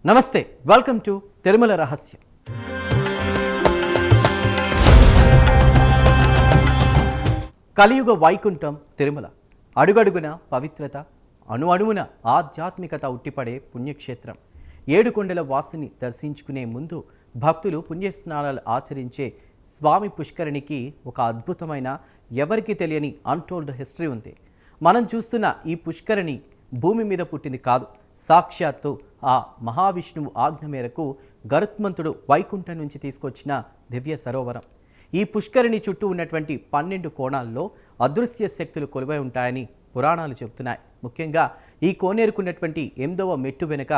నమస్తే, welcome to Tirumala రహస్యం. కలియుగ వైకుంఠం తిరుమల. అడుగడుగున పవిత్రత, అణువణువున ఆధ్యాత్మికత ఉట్టిపడే పుణ్యక్షేత్రం. ఏడుకొండల వాసుని దర్శించుకునే ముందు భక్తులు పుణ్యస్నానాలు ఆచరించే స్వామి పుష్కరిణికి ఒక అద్భుతమైన, ఎవరికి తెలియని అన్టోల్డ్ హిస్టరీ ఉంది. మనం చూస్తున్న ఈ పుష్కరిణి భూమి మీద పుట్టింది కాదు. సాక్షాత్తు ఆ మహావిష్ణువు ఆజ్ఞ మేరకు గరుత్మంతుడు వైకుంఠం నుంచి తీసుకొచ్చిన దివ్య సరోవరం. ఈ పుష్కరిణి చుట్టూ ఉన్నటువంటి 12 కోణాల్లో అదృశ్య శక్తులు కొలువై ఉంటాయని పురాణాలు చెబుతున్నాయి. ముఖ్యంగా ఈ కోనేరుకున్నటువంటి 8వ మెట్టు వెనుక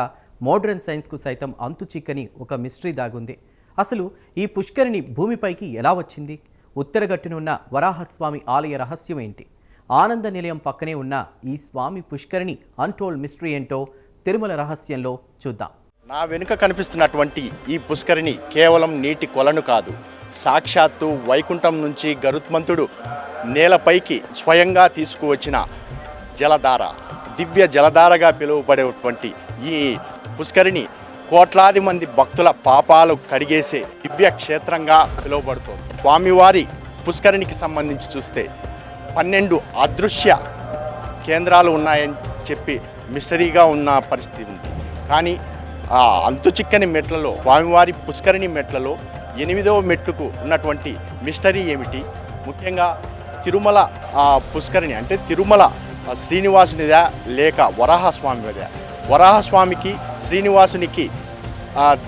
మోడర్న్ సైన్స్కు సైతం అంతు చిక్కని ఒక మిస్టరీ దాగుంది. అసలు ఈ పుష్కరిణి భూమిపైకి ఎలా వచ్చింది? ఉత్తరగట్టునున్న వరాహస్వామి ఆలయ రహస్యం ఏంటి? ఆనంద నిలయం పక్కనే ఉన్న ఈ స్వామి పుష్కరిణి అన్టోల్డ్ మిస్టరీ ఏంటో తిరుమల రహస్యంలో చూద్దాం. నా వెనుక కనిపిస్తున్నటువంటి ఈ పుష్కరిణి కేవలం నీటి కొలను కాదు, సాక్షాత్తు వైకుంఠం నుంచి గరుత్మంతుడు నేలపైకి స్వయంగా తీసుకువచ్చిన జలధార, దివ్య జలధారగా పిలువబడేటువంటి ఈ పుష్కరిణి కోట్లాది మంది భక్తుల పాపాలు కడిగేసే దివ్య క్షేత్రంగా పిలువబడుతోంది. స్వామివారి పుష్కరిణికి సంబంధించి చూస్తే 12 అదృశ్య కేంద్రాలు ఉన్నాయని చెప్పి మిస్టరీగా ఉన్న పరిస్థితి ఉంది. కానీ ఆ అంతు చిక్కని మెట్లలో, స్వామివారి పుష్కరిణి మెట్లలో 8వ మెట్టుకు ఉన్నటువంటి మిస్టరీ ఏమిటి? ముఖ్యంగా తిరుమల పుష్కరిణి అంటే తిరుమల శ్రీనివాసునిదా లేక వరాహస్వామిదా? వరాహస్వామికి శ్రీనివాసునికి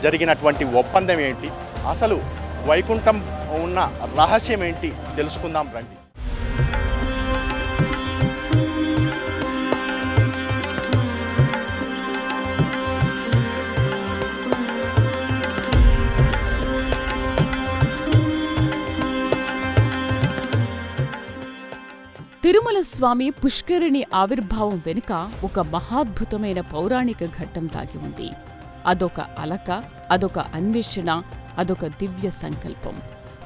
జరిగినటువంటి ఒప్పందం ఏంటి? అసలు వైకుంఠం ఉన్న రహస్యం ఏంటి తెలుసుకుందాం రండి. తిరుమల స్వామి పుష్కరిణి ఆవిర్భావం వెనుక ఒక మహాద్భుతమైన పౌరాణిక ఘట్టం దాగి ఉంది. అదొక అలక, అదొక అన్వేషణ, అదొక దివ్య సంకల్పం.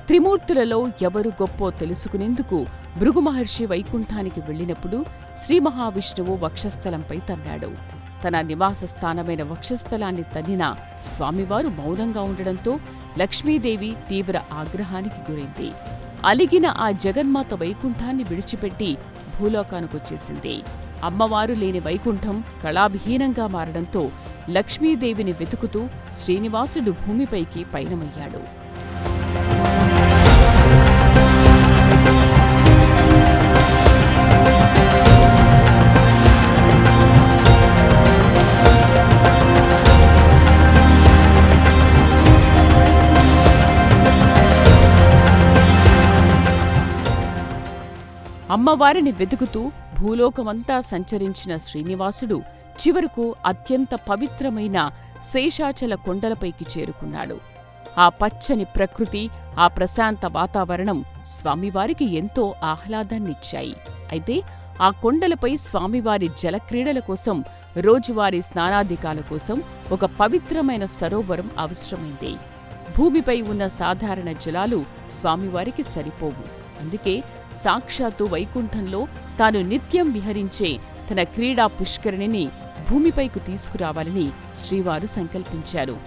త్రిమూర్తులలో ఎవరు గొప్పో తెలుసుకునేందుకు భృగు మహర్షి వైకుంఠానికి వెళ్ళినప్పుడు శ్రీ మహావిష్ణువు వక్షస్థలంపై తన్నాడు. తన నివాస స్థానమైన వక్షస్థలాన్ని తన్నిన స్వామివారు మౌనంగా ఉండడంతో లక్ష్మీదేవి తీవ్ర ఆగ్రహానికి గురైంది. అలిగిన ఆ జగన్మాత వైకుంఠాన్ని విడిచిపెట్టి భూలోకానికొచ్చేసింది. అమ్మవారు లేని వైకుంఠం కళావిహీనంగా మారడంతో లక్ష్మీదేవిని వెతుకుతూ శ్రీనివాసుడు భూమిపైకి పయనమయ్యాడు. అమ్మవారిని వెతుకుతూ భూలోకమంతా సంచరించిన శ్రీనివాసుడు చివరకు అత్యంత పవిత్రమైన శేషాచల కొండలపైకి చేరుకున్నాడు. ఆ పచ్చని ప్రకృతి, ఆ ప్రశాంత వాతావరణం స్వామివారికి ఎంతో ఆహ్లాదాన్నిచ్చాయి. అయితే ఆ కొండలపై స్వామివారి జలక్రీడల కోసం, రోజువారీ స్నానాధికాల కోసం ఒక పవిత్రమైన సరోవరం అవసరమైంది. భూమిపై ఉన్న సాధారణ జలాలు స్వామివారికి సరిపోవు. అందుకే సాక్షాత్తు వైకుంఠంలో తాను నిత్యం విహరించే తన క్రీడా పుష్కరిణిని భూమిపైకి తీసుకురావాలని శ్రీవారు సంకల్పించారు.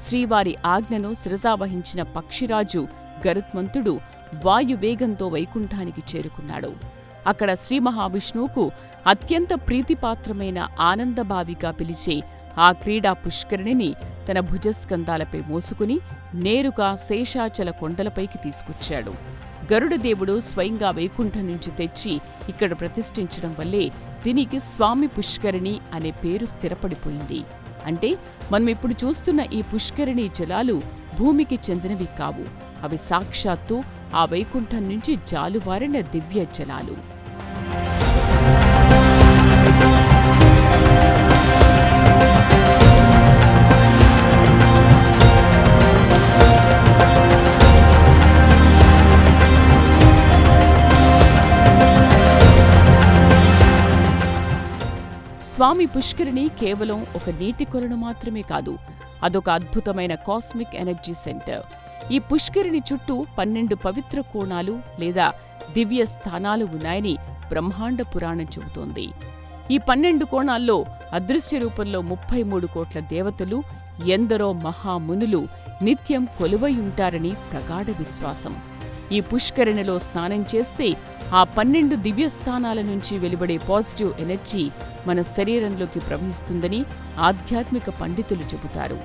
శ్రీవారి ఆజ్ఞను శిరసావహించిన పక్షిరాజు గరుత్మంతుడు వాయువేగంతో వైకుంఠానికి చేరుకున్నాడు. అక్కడ శ్రీ మహావిష్ణువుకు అత్యంత ప్రీతిపాత్రమైన ఆనందభావిగా పిలిచే ఆ క్రీడా పుష్కరిణిని తన భుజస్కంధాలపై మోసుకుని నేరుగా శేషాచల కొండలపైకి తీసుకొచ్చాడు. గరుడదేవుడు స్వయంగా వైకుంఠం నుంచి తెచ్చి ఇక్కడ ప్రతిష్ఠించడం వల్లే దీనికి స్వామి పుష్కరిణి అనే పేరు స్థిరపడిపోయింది. అంటే మనం ఇప్పుడు చూస్తున్న ఈ పుష్కరిణి జలాలు భూమికి చెందినవి కావు. అవి సాక్షాత్తు ఆ వైకుంఠం నుంచి జాలువారిన దివ్య జలాలు. స్వామి పుష్కరిణి కేవలం ఒక నీటి కొలను మాత్రమే కాదు, అదొక అద్భుతమైన కాస్మిక్ ఎనర్జీ సెంటర్. ఈ పుష్కరిణి చుట్టూ 12 పవిత్ర కోణాలు లేదా దివ్య స్థానాలు ఉన్నాయని బ్రహ్మాండ పురాణం చెబుతోంది. ఈ 12 కోణాల్లో అదృశ్య రూపంలో 33 కోట్ల దేవతలు, ఎందరో మహామునులు నిత్యం కొలువై ఉంటారని ప్రగాఢ విశ్వాసం. ఈ పుష్కరిణిలో స్నానం చేస్తే ఆ 12 దివ్యస్థానాల నుంచి వెలువడే పాజిటివ్ ఎనర్జీ మన శరీరంలోకి ప్రవహిస్తుందని ఆధ్యాత్మిక పండితులు చెబుతారు.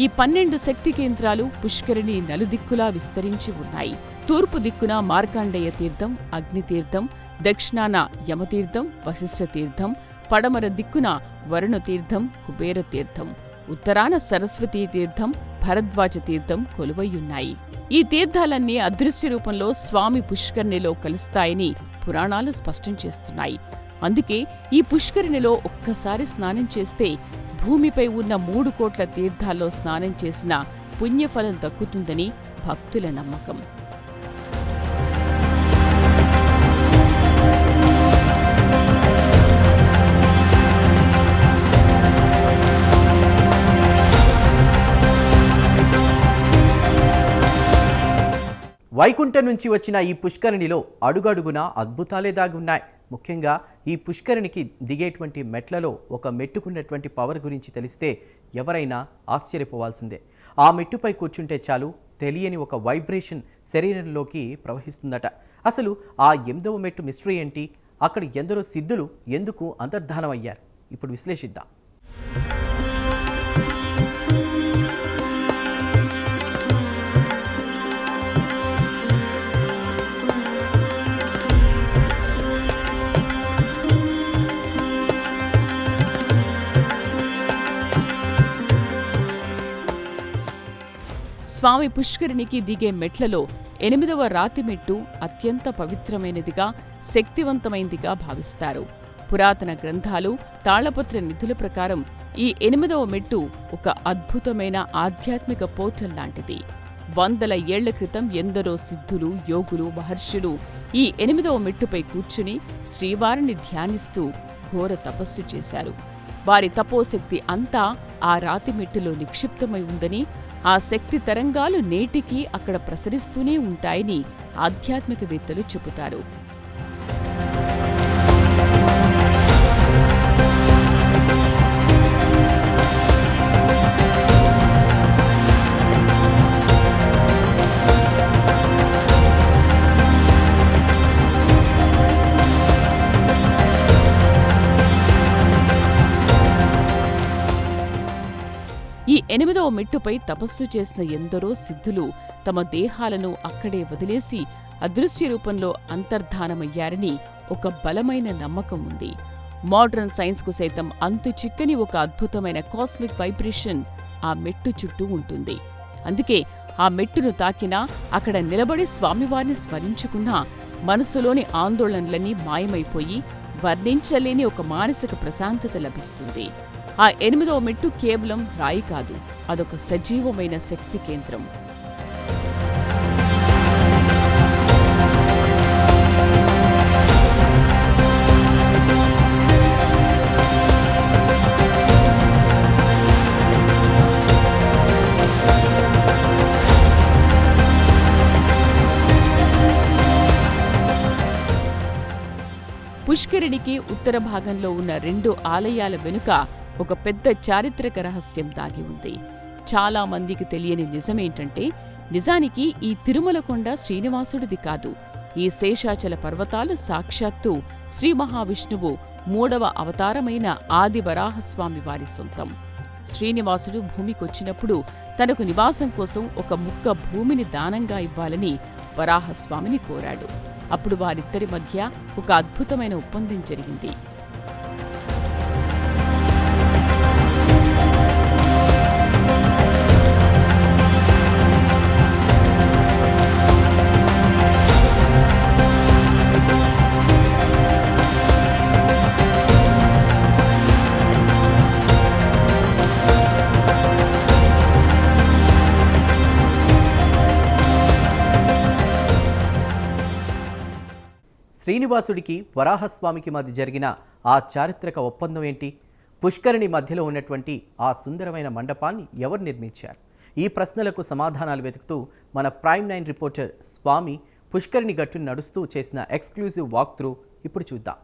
ఈ 12 శక్తి కేంద్రాలు పుష్కరిణి నలుదిక్కులా విస్తరించి ఉన్నాయి. తూర్పు దిక్కున మార్కాండేయ తీర్థం, అగ్నితీర్థం, దక్షిణాన యమతీర్థం, వశిష్ఠ తీర్థం, పడమర దిక్కున వరుణ తీర్థం, కుబేర తీర్థం, ఉత్తరాన సరస్వతీ తీర్థం, భరద్వాజ తీర్థం కొలువయ్యున్నాయి. ఈ తీర్థాలన్నీ అదృశ్య రూపంలో స్వామి పుష్కరిణిలో కలుస్తాయని పురాణాలు స్పష్టం చేస్తున్నాయి. అందుకే ఈ పుష్కరిణిలో ఒక్కసారి స్నానం చేస్తే భూమిపై ఉన్న 3 కోట్ల తీర్థాల్లో స్నానం చేసిన పుణ్యఫలం దక్కుతుందని భక్తుల నమ్మకం. వైకుంఠం నుంచి వచ్చిన ఈ పుష్కరిణిలో అడుగడుగునా అద్భుతాలే దాగి ఉన్నాయి. ముఖ్యంగా ఈ పుష్కరిణికి దిగేటువంటి మెట్లలో ఒక మెట్టుకున్నటువంటి పవర్ గురించి తెలిస్తే ఎవరైనా ఆశ్చర్యపోవాల్సిందే. ఆ మెట్టుపై కూర్చుంటే చాలు తెలియని ఒక వైబ్రేషన్ శరీరంలోకి ప్రవహిస్తుందట. అసలు ఆ 8వ మెట్టు మిస్టరీ ఏంటి? అక్కడ ఎందరో సిద్ధులు ఎందుకు అంతర్ధానమయ్యారు? ఇప్పుడు విశ్లేషిద్దాం. స్వామి పుష్కరిణికి దిగే మెట్లలో 8వ రాతి మెట్టు అత్యంత పవిత్రమైనదిగా, శక్తివంతమైనదిగా భావిస్తారు. పురాతన గ్రంథాలు, తాళపత్ర నిధుల ప్రకారం ఈ 8వ మెట్టు ఒక అద్భుతమైన ఆధ్యాత్మిక పోర్టల్ లాంటిది. 100 ఏళ్ల క్రితం ఎందరో సిద్ధులు, యోగులు, మహర్షులు ఈ 8వ మెట్టుపై కూర్చుని శ్రీవారిని ధ్యానిస్తూ ఘోర తపస్సు చేశారు. వారి తపోశక్తి అంతా ఆ రాతి మెట్టులో నిక్షిప్తమై ఉందని, ఆ శక్తి తరంగాలు నేటికీ అక్కడ ప్రసరిస్తూనే ఉంటాయని ఆధ్యాత్మికవేత్తలు చెబుతారు. ఈ 8వ మెట్టుపై తపస్సు చేసిన ఎందరో సిద్ధులు తమ దేహాలను అక్కడే వదిలేసి అదృశ్య రూపంలో అంతర్ధానమయ్యారని ఒక బలమైన నమ్మకం ఉంది. మోడర్న్ సైన్స్కు సైతం అంతు చిక్కని ఒక అద్భుతమైన కాస్మిక్ వైబ్రేషన్ ఆ మెట్టు చుట్టూ ఉంటుంది. అందుకే ఆ మెట్టును తాకినా, అక్కడ నిలబడి స్వామివారిని స్మరించుకున్నా మనసులోని ఆందోళనలన్నీ మాయమైపోయి వర్ణించలేని ఒక మానసిక ప్రశాంతత లభిస్తుంది. ఆ 8వ మెట్టు కేవలం రాయి కాదు, అదొక సజీవమైన శక్తి కేంద్రం. పుష్కరిణికి ఉత్తర భాగంలో ఉన్న 2 ఆలయాల వెనుక ఒక పెద్ద చారిత్రక రహస్యం దాగి ఉంది. చాలా మందికి తెలియని నిజమేంటంటే, నిజానికి ఈ తిరుమల కొండ శ్రీనివాసుడిది కాదు. ఈ శేషాచల పర్వతాలు సాక్షాత్తు శ్రీ మహావిష్ణువు 3వ అవతారమైన ఆది వరాహస్వామి వారి సొంతం. శ్రీనివాసుడు భూమికొచ్చినప్పుడు తనకు నివాసం కోసం ఒక ముక్క భూమిని దానంగా ఇవ్వాలని వరాహస్వామిని కోరాడు. అప్పుడు వారిద్దరి మధ్య ఒక అద్భుతమైన ఒప్పందం జరిగింది. శ్రీనివాసుడికి వరాహస్వామికి మధ్య జరిగిన ఆ చారిత్రక ఒప్పందం ఏంటి? పుష్కరిణి మధ్యలో ఉన్నటువంటి ఆ సుందరమైన మండపాన్ని ఎవరు నిర్మించారు? ఈ ప్రశ్నలకు సమాధానాలు వెతుకుతూ మన ప్రైమ్ 9 రిపోర్టర్ స్వామి పుష్కరిణి గట్టును నడుస్తూ చేసిన ఎక్స్క్లూజివ్ వాక్ త్రూ ఇప్పుడు చూద్దాం.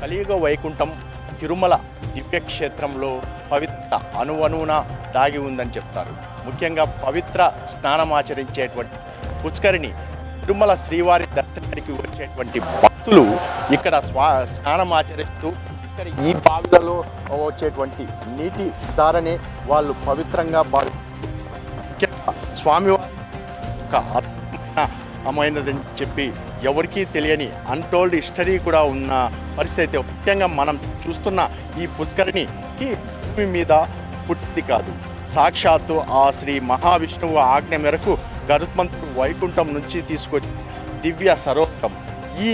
కలియుగ వైకుంఠం తిరుమల దివ్యక్షేత్రంలో పవిత్ర అణువణువున దాగి ఉందని చెప్తారు. ముఖ్యంగా పవిత్ర స్నానమాచరించేటువంటి పుష్కరిణి తిరుమల శ్రీవారి దర్శనానికి వచ్చేటువంటి భక్తులు ఇక్కడ స్నానమాచరిస్తూ ఇక్కడ ఈ బావిలలో వచ్చేటువంటి నీటి ధారనే వాళ్ళు పవిత్రంగా ముఖ్యంగా స్వామివారి ఒక అమైనదని చెప్పి ఎవరికీ తెలియని అన్టోల్డ్ హిస్టరీ కూడా ఉన్న పరిస్థితి. ముఖ్యంగా మనం చూస్తున్న ఈ పుష్కరిణికి భూమి మీద పుట్టింది కాదు, సాక్షాత్తు ఆ శ్రీ మహావిష్ణువు ఆజ్ఞ మేరకు గరుత్మంతుడు వైకుంఠం నుంచి తీసుకొచ్చి దివ్య సరోవరం. ఈ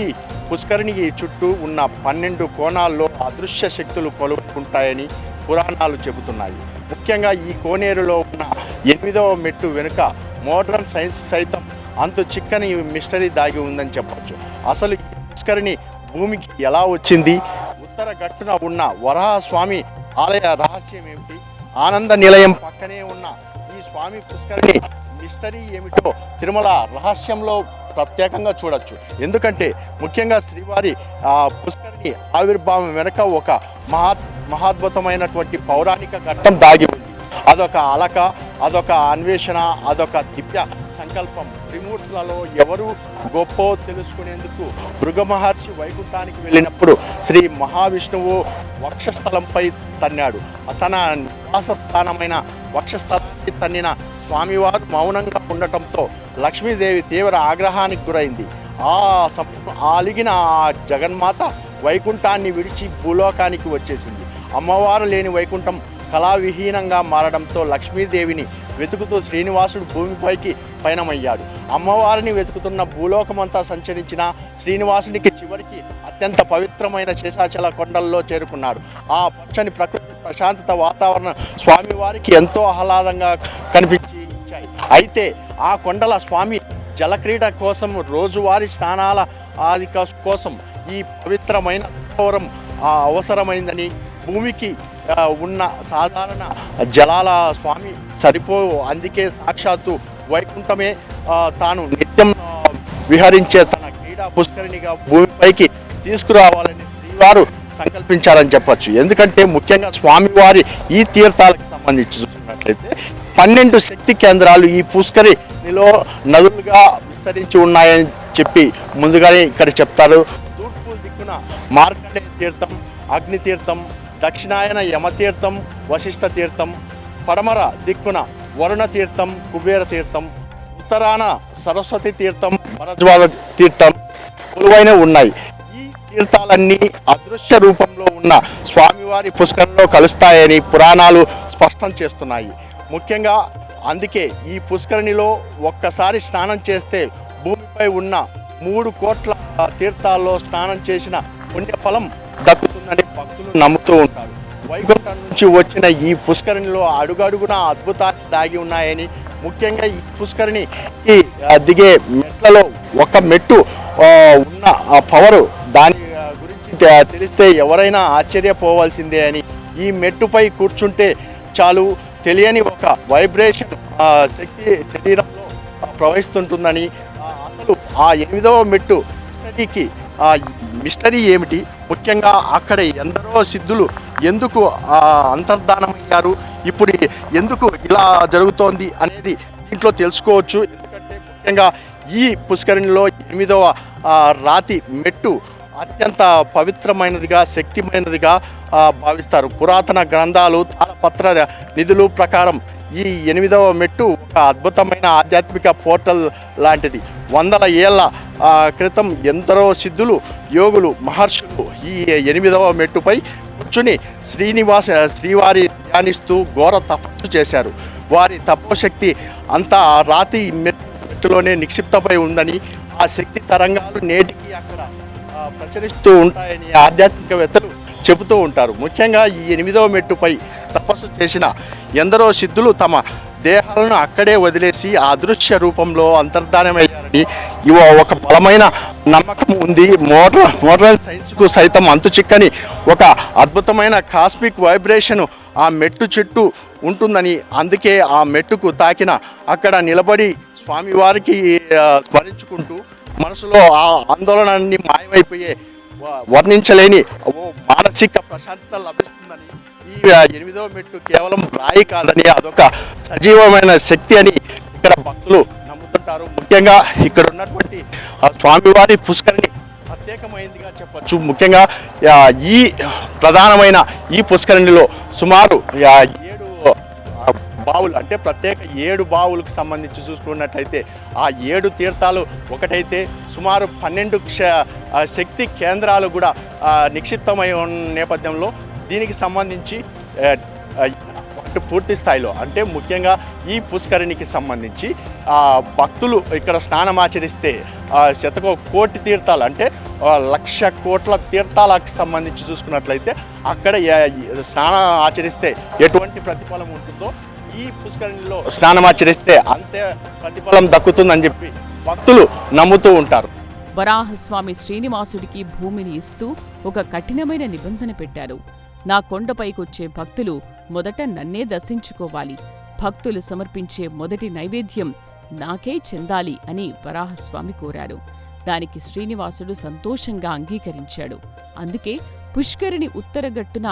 పుష్కరిణి చుట్టూ ఉన్న 12 కోణాల్లో అదృశ్య శక్తులు కొలువుకుంటాయని పురాణాలు చెబుతున్నాయి. ముఖ్యంగా ఈ కోనేరులో ఉన్న 8వ మెట్టు వెనుక మోడర్న్ సైన్స్ సైతం అంత చిక్కని మిస్టరీ దాగి ఉందని చెప్పచ్చు. అసలు ఈ పుష్కరిణి భూమికి ఎలా వచ్చింది? ఉత్తర గట్టున ఉన్న వరాహస్వామి ఆలయ రహస్యం ఏమిటి? ఆనంద నిలయం పక్కనే ఉన్న ఈ స్వామి పుష్కరిణి మిస్టరీ ఏమిటో తిరుమల రహస్యంలో ప్రత్యేకంగా చూడొచ్చు. ఎందుకంటే ముఖ్యంగా శ్రీవారి పుష్కరిణి ఆవిర్భావం వెనుక ఒక మహాద్భుతమైనటువంటి పౌరాణిక ఘట్టం దాగి ఉంది. అదొక అలక, అదొక అన్వేషణ, అదొక దివ్య సంకల్పం. త్రిమూర్తులలో ఎవరు గొప్ప తెలుసుకునేందుకు భృగు మహర్షి వైకుంఠానికి వెళ్ళినప్పుడు శ్రీ మహావిష్ణువు వక్షస్థలంపై తన్నాడు. తన నివాస స్థానమైన వక్షస్థలంపై తన్నిన స్వామివారు మౌనంగా ఉండటంతో లక్ష్మీదేవి తీవ్ర ఆగ్రహానికి గురైంది. అలిగిన ఆ జగన్మాత వైకుంఠాన్ని విడిచి భూలోకానికి వచ్చేసింది. అమ్మవారు లేని వైకుంఠం కళావిహీనంగా మారడంతో లక్ష్మీదేవిని వెతుకుతూ శ్రీనివాసుడు భూమిపైకి పయనమయ్యాడు. అమ్మవారిని వెతుకుతున్న భూలోకమంతా సంచరించిన శ్రీనివాసునికి చివరికి అత్యంత పవిత్రమైన శేషాచల కొండల్లో చేరుకున్నాడు. ఆ పచ్చని ప్రకృతి, ప్రశాంతత వాతావరణం స్వామివారికి ఎంతో ఆహ్లాదంగా కనిపించాయి. అయితే ఆ కొండల స్వామి జలక్రీడ కోసం, రోజువారీ స్నానాల ఆది కోసం ఈ పవిత్రమైన సరోవరం అవసరమైందని, భూమికి ఉన్న సాధారణ జలాల స్వామి సరిపోవు. అందుకే సాక్షాత్తు వైకుంఠమే తాను నిత్యం విహరించే తన క్రీడా పుష్కరిణిగా భూమిపైకి తీసుకురావాలని శ్రీవారు సంకల్పించారని చెప్పచ్చు. ఎందుకంటే ముఖ్యంగా స్వామివారి ఈ తీర్థాలకు సంబంధించి చూసినట్లయితే 12 శక్తి కేంద్రాలు ఈ పుష్కరిణిలో నదులుగా విస్తరించి ఉన్నాయని చెప్పి ముందుగానే ఇక్కడ చెప్తారు. తూర్పు దిక్కున మార్కండేయ తీర్థం, అగ్ని తీర్థం, దక్షిణాయన యమతీర్థం, వశిష్ఠ తీర్థం, పడమర దిక్కున వరుణ తీర్థం, కుబేర తీర్థం, ఉత్తరాన సరస్వతి తీర్థం, భరద్వాజ తీర్థం కొలువైన ఉన్నాయి. ఈ తీర్థాలన్నీ అదృశ్య రూపంలో ఉన్న స్వామివారి పుష్కరంలో కలుస్తాయని పురాణాలు స్పష్టం చేస్తున్నాయి. ముఖ్యంగా అందుకే ఈ పుష్కరిణిలో ఒక్కసారి స్నానం చేస్తే భూమిపై ఉన్న 3 కోట్ల తీర్థాల్లో స్నానం చేసిన పుణ్యఫలం దక్కుతుందని భక్తులు నమ్ముతూ ఉంటారు. వైకుంఠం నుంచి వచ్చిన ఈ పుష్కరిణిలో అడుగడుగున అద్భుతాలు దాగి ఉన్నాయని, ముఖ్యంగా ఈ పుష్కరిణికి దిగే మెట్లలో ఒక మెట్టు ఉన్న పవరు, దాని గురించి తెలిస్తే ఎవరైనా ఆశ్చర్యపోవాల్సిందే అని, ఈ మెట్టుపై కూర్చుంటే చాలు తెలియని ఒక వైబ్రేషన్ శక్తి శరీరంలో ప్రవహిస్తుంటుందని, అసలు ఆ 8వ మెట్టు మిస్టరీకి మిస్టరీ ఏమిటి, ముఖ్యంగా అక్కడ ఎందరో సిద్ధులు ఎందుకు అంతర్ధానమయ్యారు, ఇప్పుడు ఎందుకు ఇలా జరుగుతోంది అనేది దీంట్లో తెలుసుకోవచ్చు. ఎందుకంటే ముఖ్యంగా ఈ పుష్కరిణిలో 8వ రాతి మెట్టు అత్యంత పవిత్రమైనదిగా, శక్తిమైనదిగా భావిస్తారు. పురాతన గ్రంథాలు, తాళపత్ర నిధులు ప్రకారం ఈ 8వ మెట్టు ఒక అద్భుతమైన ఆధ్యాత్మిక పోర్టల్ లాంటిది. 100 ఏళ్ల క్రితం ఎందరో సిద్ధులు, యోగులు, మహర్షులు ఈ 8వ మెట్టుపై కూర్చుని శ్రీవారి ధ్యానిస్తూ ఘోర తపస్సు చేశారు. వారి తపోశక్తి అంతా రాతి మెట్టు మెట్టులోనే నిక్షిప్తమై ఉందని, ఆ శక్తి తరంగాలు నేటికి అక్కడ ప్రచరిస్తూ ఉంటాయని ఆధ్యాత్మికవేత్తలు చెబుతూ ఉంటారు. ముఖ్యంగా ఈ 8వ మెట్టుపై తపస్సు చేసిన ఎందరో సిద్ధులు తమ దేహాలను అక్కడే వదిలేసి ఆ అదృశ్య రూపంలో అంతర్ధానమయ్యారని ఒక బలమైన నమ్మకం ఉంది. మోడర్న్ సైన్స్కు సైతం అంతుచిక్కని ఒక అద్భుతమైన కాస్మిక్ వైబ్రేషన్ ఆ మెట్టు చుట్టూ ఉంటుందని, అందుకే ఆ మెట్టుకు తాకిన అక్కడ నిలబడి స్వామివారికి స్మరించుకుంటూ మనసులో ఆ ఆందోళనని మాయమైపోయే వర్ణించలేని మానసిక ప్రశాంతత లభిస్తుందని, ఈ 8వ మెట్టు కేవలం రాయి కాదని అదొక సజీవమైన శక్తి అని ఇక్కడ భక్తులు నమ్ముతుంటారు. ముఖ్యంగా ఇక్కడ ఉన్నటువంటి స్వామివారి పుష్కరిణి ప్రత్యేకమైనదిగా చెప్పచ్చు. ముఖ్యంగా ఈ ప్రధానమైన ఈ పుష్కరిణిలో సుమారు 7 బావులు, అంటే ప్రత్యేక 7 బావులకు సంబంధించి చూసుకున్నట్టయితే ఆ 7 తీర్థాలు ఒకటైతే సుమారు 12 శక్తి కేంద్రాలు కూడా నిక్షిప్తమై ఉన్న నేపథ్యంలో దీనికి సంబంధించి పూర్తి స్థాయిలో, అంటే ముఖ్యంగా ఈ పుష్కరిణికి సంబంధించి భక్తులు ఇక్కడ స్నానమాచరిస్తే కోటి తీర్థాలు, అంటే 1,00,000 కోట్ల తీర్థాలకు సంబంధించి చూసుకున్నట్లయితే అక్కడ స్నానం ఆచరిస్తే ఎటువంటి ప్రతిఫలం ఉంటుందో ఈ పుష్కరిణిలో స్నానమాచరిస్తే అంతే ప్రతిఫలం దక్కుతుందని చెప్పి భక్తులు నమ్ముతూ ఉంటారు. వరాహస్వామి శ్రీనివాసుడికి భూమిని ఇస్తూ ఒక కఠినమైన నిబంధన పెట్టారు. నా కొండపైకొచ్చే భక్తులు మొదట నన్నే దర్శించుకోవాలి, భక్తులు సమర్పించే మొదటి నైవేద్యం నాకే చెందాలి అని వరాహస్వామి కోరారు. దానికి శ్రీనివాసుడు సంతోషంగా అంగీకరించాడు. అందుకే పుష్కరిణి ఉత్తరగట్టున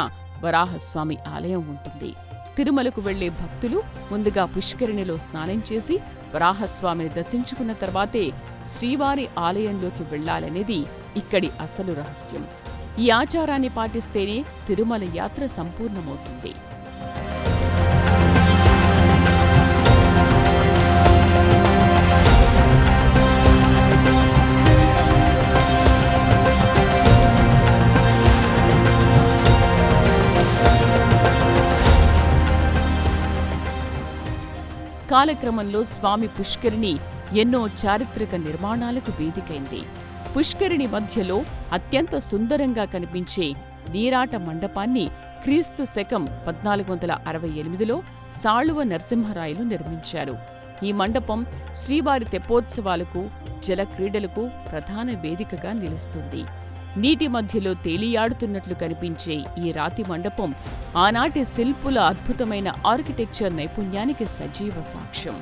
వరాహస్వామి ఆలయం ఉంటుంది. తిరుమలకు వెళ్లే భక్తులు ముందుగా పుష్కరిణిలో స్నానం చేసి వరాహస్వామిని దర్శించుకున్న తర్వాతే శ్రీవారి ఆలయంలోకి వెళ్లాలనేది ఇక్కడి అసలు రహస్యం. ఈ ఆచారాన్ని పాటిస్తేనే తిరుమల యాత్ర సంపూర్ణమవుతుంది. కాలక్రమంలో స్వామి పుష్కరిణి ఎన్నో చారిత్రక నిర్మాణాలకు వేదికైంది. పుష్కరిణి మధ్యలో అత్యంత సుందరంగా కనిపించే నీరాట మండపాన్ని క్రీస్తు శకం 1468లో సాళువ నరసింహరాయలు నిర్మించారు. ఈ మండపం శ్రీవారి తెప్పోత్సవాలకు, జలక్రీడలకు ప్రధాన వేదికగా నిలుస్తుంది. నీటి మధ్యలో తేలియాడుతున్నట్లు కనిపించే ఈ రాతి మండపం ఆనాటి శిల్పుల అద్భుతమైన ఆర్కిటెక్చర్ నైపుణ్యానికి సజీవ సాక్ష్యం.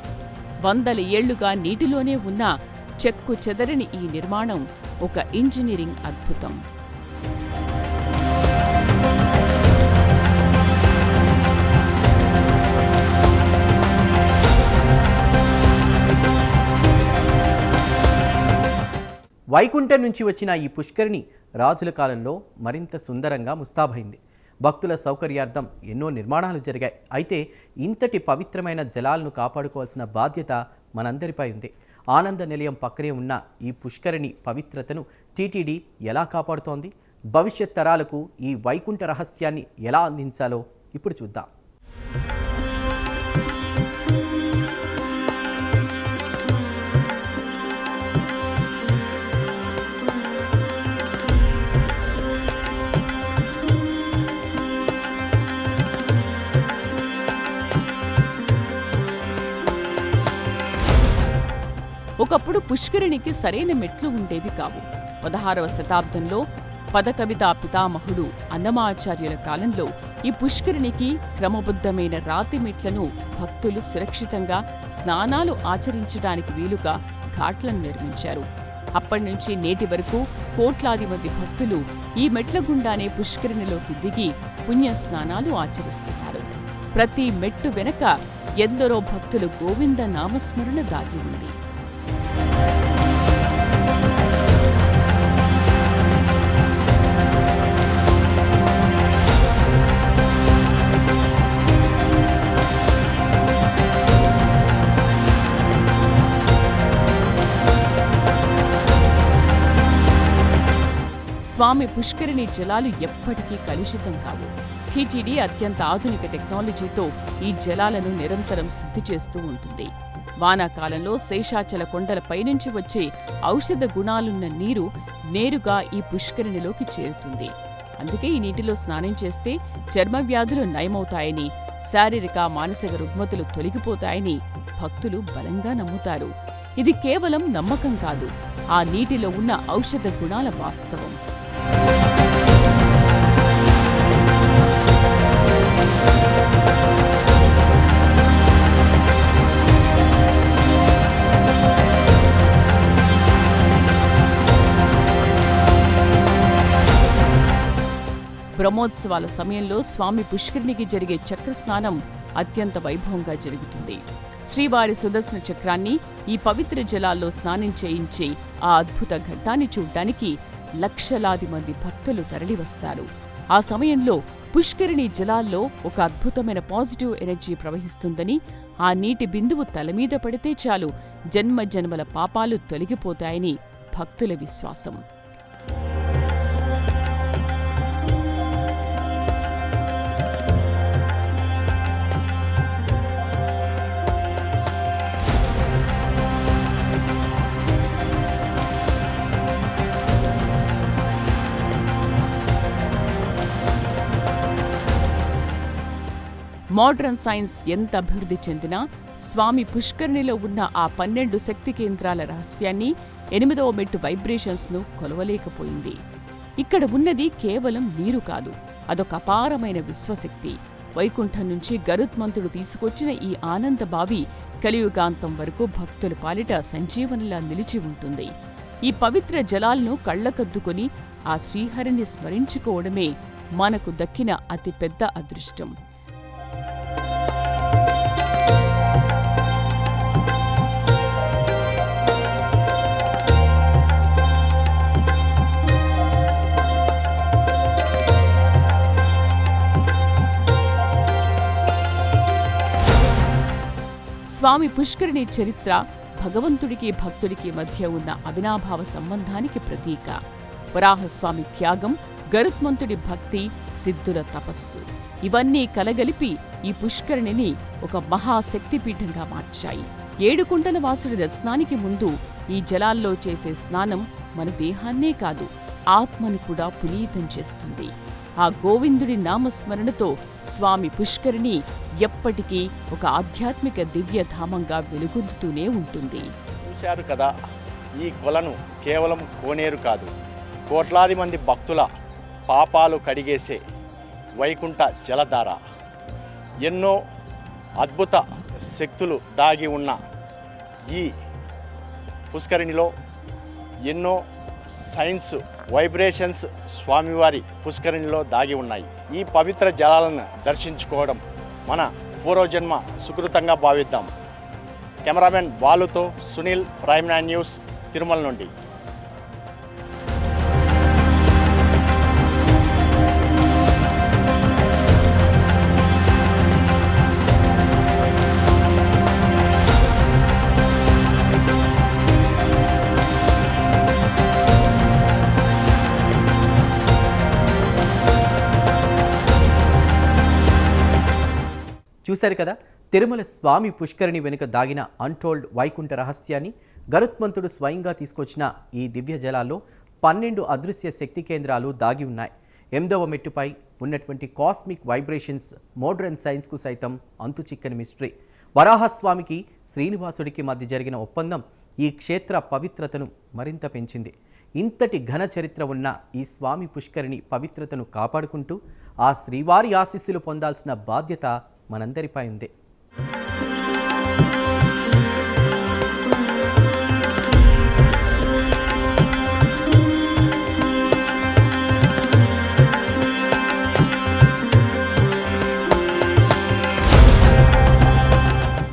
100 ఏళ్లుగా నీటిలోనే ఉన్న చెక్కు చెదరని ఈ నిర్మాణం ఒక ఇంజనీరింగ్ అద్భుతం. వైకుంఠం నుంచి వచ్చిన ఈ పుష్కరిణి రాజుల కాలంలో మరింత సుందరంగా ముస్తాబైంది. భక్తుల సౌకర్యార్థం ఎన్నో నిర్మాణాలు జరిగాయి. అయితే ఇంతటి పవిత్రమైన జలాలను కాపాడుకోవాల్సిన బాధ్యత మనందరిపై ఉంది. ఆనంద నిలయం పక్కనే ఉన్న ఈ పుష్కరిణి పవిత్రతను టీటీడీ ఎలా కాపాడుతోంది? భవిష్యత్ తరాలకు ఈ వైకుంఠ రహస్యాన్ని ఎలా అందించాలో ఇప్పుడు చూద్దాం. ఒకప్పుడు పుష్కరిణికి సరైన మెట్లు ఉండేవి కావు. 16వ శతాబ్దంలో పదకవితా పితామహుడు అన్నమాచార్యుల కాలంలో ఈ పుష్కరిణికి క్రమబద్ధమైన రాతి మెట్లను భక్తులు సురక్షితంగా స్నానాలు ఆచరించడానికి వీలుగా ఘాట్లను నిర్మించారు. అప్పటినుంచి నేటి వరకు కోట్లాది మంది భక్తులు ఈ మెట్ల గుండానే పుష్కరిణిలోకి దిగి పుణ్య స్నానాలు ఆచరిస్తున్నారు. ప్రతి మెట్టు వెనక ఎందరో భక్తులు గోవింద నామస్మరణ దాగి ఉంది. స్వామి పుష్కరిణి జలాలు ఎప్పటికీ కలుషితం కావు. టీటీడీ అత్యంత ఆధునిక టెక్నాలజీతో ఈ జలాలను నిరంతరం శుద్ధి చేస్తూ ఉంటుంది. వానాకాలంలో శేషాచల కొండల పైనుంచి వచ్చే ఔషధ గుణాలున్న నీరు నేరుగా ఈ పుష్కరిణిలోకి చేరుతుంది. అందుకే ఈ నీటిలో స్నానం చేస్తే చర్మ వ్యాధులు నయమవుతాయని, శారీరక మానసిక రుగ్మతులు తొలగిపోతాయని భక్తులు బలంగా నమ్ముతారు. ఇది కేవలం నమ్మకం కాదు, ఆ నీటిలో ఉన్న ఔషధ గుణాల వాస్తవం. బ్రహ్మోత్సవాల సమయంలో స్వామి పుష్కరిణికి జరిగే చక్రస్నానం అత్యంత వైభవంగా జరుగుతుంది. శ్రీవారి సుదర్శన చక్రాన్ని ఈ పవిత్ర జలాల్లో స్నానం చేయించే ఆ అద్భుత ఘట్టాన్ని చూడ్డానికి లక్షలాది మంది భక్తులు తరలివస్తారు. ఆ సమయంలో పుష్కరిణి జలాల్లో ఒక అద్భుతమైన పాజిటివ్ ఎనర్జీ ప్రవహిస్తుందని, ఆ నీటి బిందువు తలమీద పడితే చాలు జన్మ జన్మల పాపాలు తొలగిపోతాయని భక్తుల విశ్వాసం. మోడ్రన్ సైన్స్ ఎంత అభివృద్ధి చెందినా స్వామి పుష్కరిణిలో ఉన్న ఆ 12 శక్తి కేంద్రాల రహస్యాన్ని, 8వ మెట్టు వైబ్రేషన్స్ను కొలవలేకపోయింది. ఇక్కడ ఉన్నది కేవలం నీరు కాదు, అదొక అపారమైన విశ్వశక్తి. వైకుంఠం నుంచి గరుత్మంతుడు తీసుకొచ్చిన ఈ ఆనంద బావి కలియుగాంతం వరకు భక్తుల పాలిట సంజీవనిలా నిలిచి ఉంటుంది. ఈ పవిత్ర జలాలను కళ్లకద్దుకొని ఆ శ్రీహరిని స్మరించుకోవడమే మనకు దక్కిన అతిపెద్ద అదృష్టం. స్వామి పుష్కరిణి చరిత్ర భగవంతుడికి భక్తుడికి మధ్య ఉన్న అవినాభావ సంబంధానికి ప్రతీక. వరాహస్వామి త్యాగం, గరుత్మంతుడి భక్తి, సిద్ధుల తపస్సు ఇవన్నీ కలగలిపి ఈ పుష్కరిణిని ఒక మహాశక్తిపీఠంగా మార్చాయి. 7 కుండల వాసుడి దర్శనానికి ముందు ఈ జలాల్లో చేసే స్నానం మన దేహాన్నే కాదు, ఆత్మను కూడా పునీతం చేస్తుంది. ఆ గోవిందుడి నామస్మరణతో స్వామి పుష్కరిణి ఎప్పటికీ ఒక ఆధ్యాత్మిక దివ్యధామంగా వెలుగొందుతూనే ఉంటుంది. చూశారు కదా, ఈ కొలను కేవలం కోనేరు కాదు, కోట్లాది మంది భక్తుల పాపాలు కడిగేసే వైకుంఠ జలధార. ఎన్నో అద్భుత శక్తులు దాగి ఉన్న ఈ పుష్కరిణిలో ఎన్నో సైన్స్ వైబ్రేషన్స్ స్వామివారి పుష్కరిణిలో దాగి ఉన్నాయి. ఈ పవిత్ర జలాలను దర్శించుకోవడం మన పూర్వజన్మ సుకృతంగా భావిద్దాం. కెమెరామెన్ బాలుతో సునీల్, ప్రైమ్ 9 న్యూస్, తిరుమల నుండి. చూశారు కదా, తిరుమల స్వామి పుష్కరిణి వెనుక దాగిన అన్టోల్డ్ వైకుంఠ రహస్యాన్ని. గరుత్మంతుడు స్వయంగా తీసుకొచ్చిన ఈ దివ్య జలాల్లో 12 అదృశ్య శక్తి కేంద్రాలు దాగి ఉన్నాయి. 8వ మెట్టుపై ఉన్నటువంటి కాస్మిక్ వైబ్రేషన్స్ మోడ్రన్ సైన్స్కు సైతం అంతుచిక్కని మిస్టరీ. వరాహస్వామికి శ్రీనివాసుడికి మధ్య జరిగిన ఒప్పందం ఈ క్షేత్ర పవిత్రతను మరింత పెంచింది. ఇంతటి ఘన చరిత్ర ఉన్న ఈ స్వామి పుష్కరిణి పవిత్రతను కాపాడుకుంటూ ఆ శ్రీవారి ఆశీస్సులు పొందాల్సిన బాధ్యత మనందరిపై ఉంది.